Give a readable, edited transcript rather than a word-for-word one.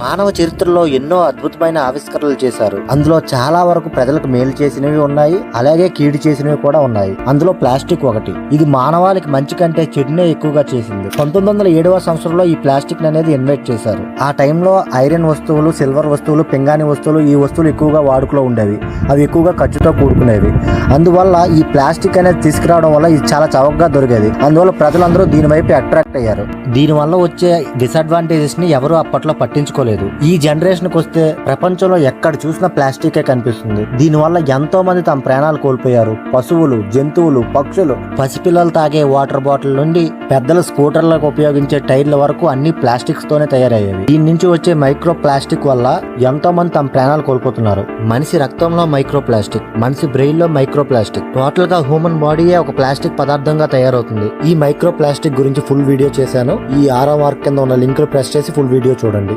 మానవ చరిత్రలో ఎన్నో అద్భుతమైన ఆవిష్కరణలు చేశారు. అందులో చాలా వరకు ప్రజలకు మేలు చేసినవి ఉన్నాయి, అలాగే కీడు చేసినవి కూడా ఉన్నాయి. అందులో ప్లాస్టిక్ ఒకటి. ఇది మానవాళికి మంచి కంటే చెడునే ఎక్కువగా చేసింది. 1907వ సంవత్సరంలో ఈ ప్లాస్టిక్ అనేది ఇన్వైట్ చేశారు. ఆ టైంలో ఐరన్ వస్తువులు, సిల్వర్ వస్తువులు, పింగాణి వస్తువులు, ఈ వస్తువులు ఎక్కువగా వాడుకలో ఉండేవి. అవి ఎక్కువగా ఖర్చుతో కూడుకునేవి. అందువల్ల ఈ ప్లాస్టిక్ అనేది తీసుకురావడం వల్ల ఇది చాలా చౌకగా దొరికేది. అందువల్ల ప్రజలందరూ దీని వైపు అట్రాక్ట్ అయ్యారు. దీనివల్ల వచ్చే డిసడ్వాంటేజెస్ ని ఎవరు అప్పట్లో పట్టించుకోలేదు. ఈ జనరేషన్ కి వస్తే ప్రపంచంలో ఎక్కడ చూసినా ప్లాస్టికే కనిపిస్తుంది. దీనివల్ల ఎంతో మంది తమ ప్రాణాలు కోల్పోయారు. పశువులు, జంతువులు, పక్షులు, పసిపిల్లలు తాగే వాటర్ బాటిల్ నుండి పెద్దల స్కూటర్లకు ఉపయోగించే టైర్ల వరకు అన్ని ప్లాస్టిక్స్ తోనే తయారయ్యేవి. దీని నుంచి వచ్చే మైక్రో ప్లాస్టిక్ వల్ల ఎంతో మంది తమ ప్రాణాలు కోల్పోతున్నారు. మనిషి రక్తంలో మైక్రో ప్లాస్టిక్, మనిషి బ్రెయిన్ లో మైక్రో ప్లాస్టిక్, టోటల్ గా హ్యూమన్ బాడీయే ఒక ప్లాస్టిక్ పదార్థంగా తయారవుతుంది. ఈ మైక్రో ప్లాస్టిక్ గురించి ఫుల్ వీడియో చేశాను. ఈ 6వ మార్క్ కింద ఉన్న లింక్ ప్రెస్ చేసి ఫుల్ వీడియో చూడండి.